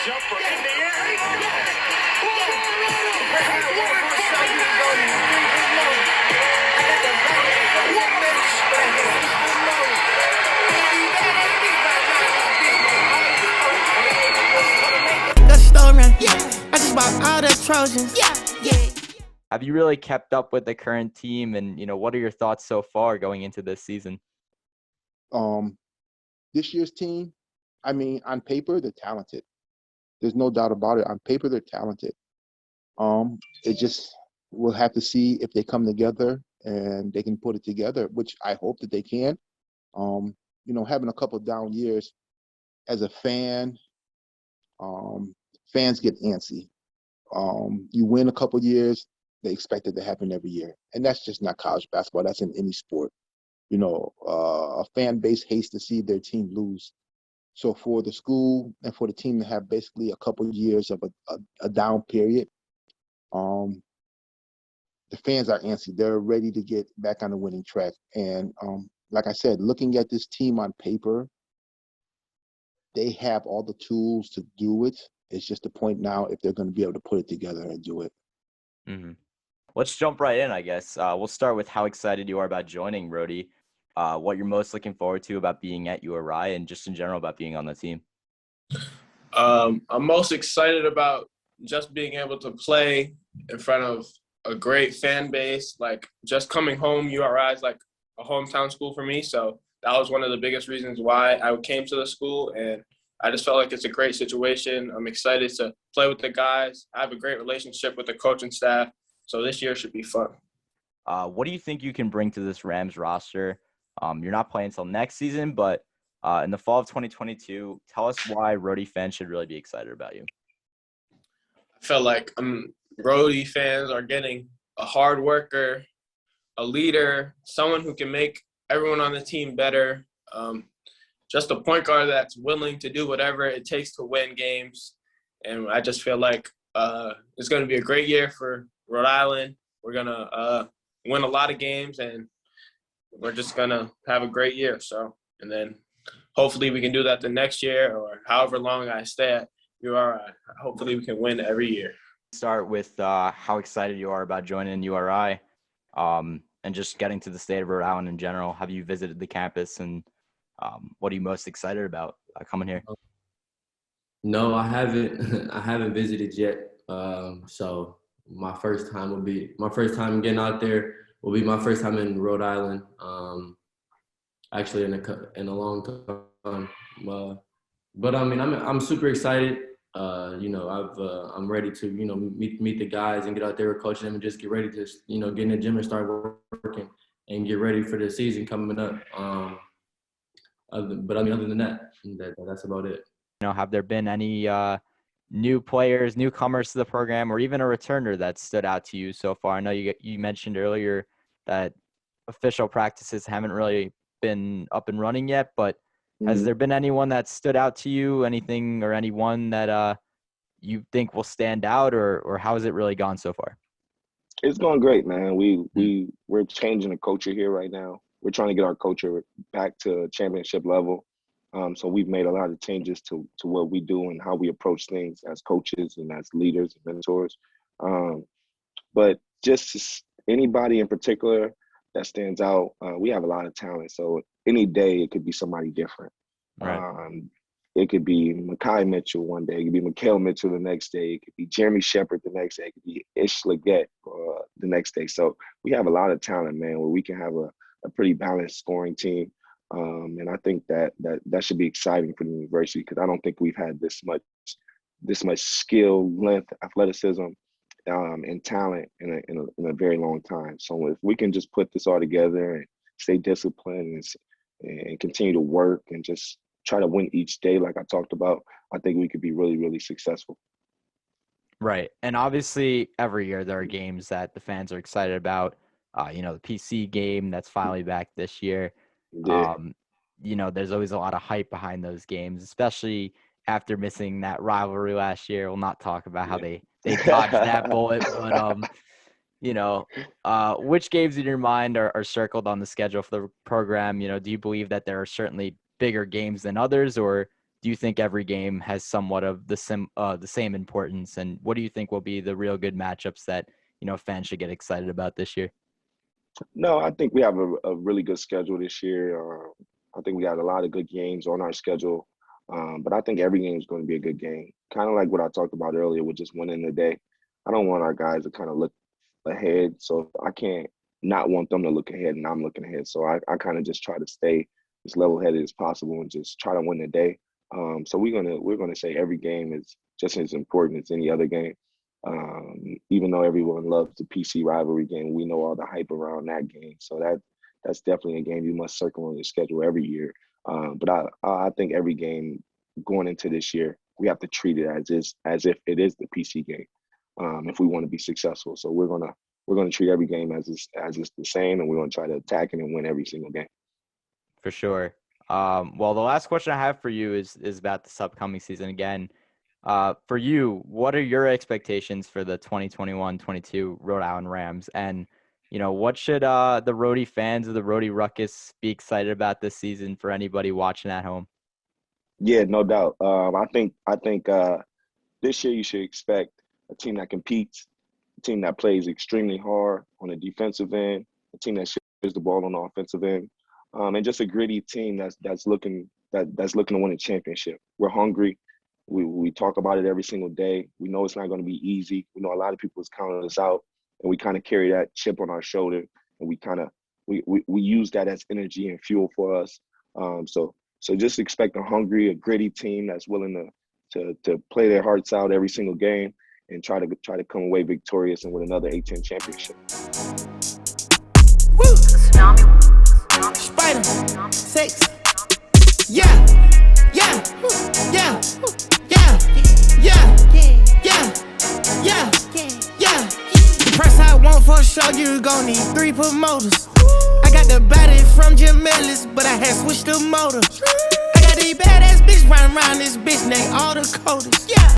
Jumper in the air. I just bought all the Trojans. Have you really kept up with the current team, and what are your thoughts so far going into this season? This year's team, I mean, on paper they're talented. There's no doubt about it. On paper they're talented. It just we'll have to see if they come together and they can put it together, which I hope that they can. Having a couple down years as a fan, fans get antsy. You win a couple years, they expect it to happen every year. And that's just not college basketball. That's in any sport. A fan base hates to see their team lose. So for the school and for the team to have basically a couple of years of a down period, the fans are antsy. They're ready to get back on the winning track. And like I said, looking at this team on paper, they have all the tools to do it. It's just the point now if they're going to be able to put it together and do it. Mm-hmm. Let's jump right in, I guess. We'll start with how excited you are about joining Rhody, what you're most looking forward to about being at URI, and just in general about being on the team. I'm most excited about just being able to play in front of a great fan base. Like, just coming home, URI is like a hometown school for me. So that was one of the biggest reasons why I came to the school. And I just felt like it's a great situation. I'm excited to play with the guys. I have a great relationship with the coaching staff. So this year should be fun. What do you think you can bring to this Rams roster? You're not playing until next season, but in the fall of 2022, tell us why Rhody fans should really be excited about you. I felt like Rhody fans are getting a hard worker, a leader, someone who can make everyone on the team better, just a point guard that's willing to do whatever it takes to win games. And I just feel like it's going to be a great year for Rhode Island. We're going to win a lot of games, and we're just going to have a great year. So, and then hopefully we can do that the next year or however long I stay at URI. Hopefully we can win every year. Start with how excited you are about joining URI and just getting to the state of Rhode Island in general. Have you visited the campus, and what are you most excited about coming here? No, I haven't. I haven't visited yet. So my first time getting out there. Will be my first time in Rhode Island. Actually, in a long time. But I mean, I'm super excited. I'm ready to meet the guys and get out there with coaching them and just get ready to get in the gym and start working and get ready for the season coming up. Other than that, that's about it. Have there been any new players, newcomers to the program, or even a returner that stood out to you so far? I know you mentioned earlier that official practices haven't really been up and running yet, but has there been anyone that stood out to you, anything or anyone that you think will stand out, or how has it really gone so far? It's going great, man. We're changing the culture here right now. We're trying to get our culture back to championship level. So we've made a lot of changes to what we do and how we approach things as coaches and as leaders and mentors. But just anybody in particular that stands out, we have a lot of talent. So any day it could be somebody different. Right. It could be Makai Mitchell one day. It could be Mikal Mitchell the next day. It could be Jeremy Shepard the next day. It could be Ish Leggett the next day. So we have a lot of talent, man, where we can have a pretty balanced scoring team. And I think that should be exciting for the university, because I don't think we've had this much skill, length, athleticism, and talent in a very long time. So if we can just put this all together and stay disciplined and continue to work and just try to win each day, like I talked about, I think we could be really, really successful. Right. And obviously every year there are games that the fans are excited about. The PC game that's finally back this year. Yeah. There's always a lot of hype behind those games, especially after missing that rivalry last year. We'll not talk about how they dodged that bullet, but which games in your mind are circled on the schedule for the program? Do you believe that there are certainly bigger games than others, or do do you think every game has somewhat of the same importance? And what do you think will be the real good matchups that, fans should get excited about this year? No, I think we have a really good schedule this year. I think we got a lot of good games on our schedule. But I think every game is going to be a good game. Kind of like what I talked about earlier with just winning the day. I don't want our guys to kind of look ahead. So I can't not want them to look ahead and I'm looking ahead. So I kind of just try to stay as level-headed as possible and just try to win the day. So we're gonna say every game is just as important as any other game. Even though everyone loves the PC rivalry game, we know all the hype around that game. So that's definitely a game you must circle on your schedule every year. But I think every game going into this year, we have to treat it as if it is the PC game, if we want to be successful. So we're gonna treat every game as it's the same, and we're gonna try to attack it and win every single game. For sure. Well, the last question I have for you is about this upcoming season again. For you, what are your expectations for the 2021-22 Rhode Island Rams? And, what should the Rhody fans of the Rhody Ruckus be excited about this season for anybody watching at home? Yeah, no doubt. I think this year you should expect a team that competes, a team that plays extremely hard on the defensive end, a team that shares the ball on the offensive end, and just a gritty team that's looking to win a championship. We're hungry. We talk about it every single day. We know it's not going to be easy. We know a lot of people is counting us out, and we kind of carry that chip on our shoulder, and we use that as energy and fuel for us. So just expect a hungry, a gritty team that's willing to play their hearts out every single game and try to come away victorious and win another A-10 championship. Woo! Spider, sex, yeah, yeah, yeah, yeah, yeah, yeah, yeah. Price I want for sure, you gon' need 3 promoters. I got the body from Jim Ellis, but I had switched the motor. I got these badass bitch running around this bitch, they all the coders. Yeah.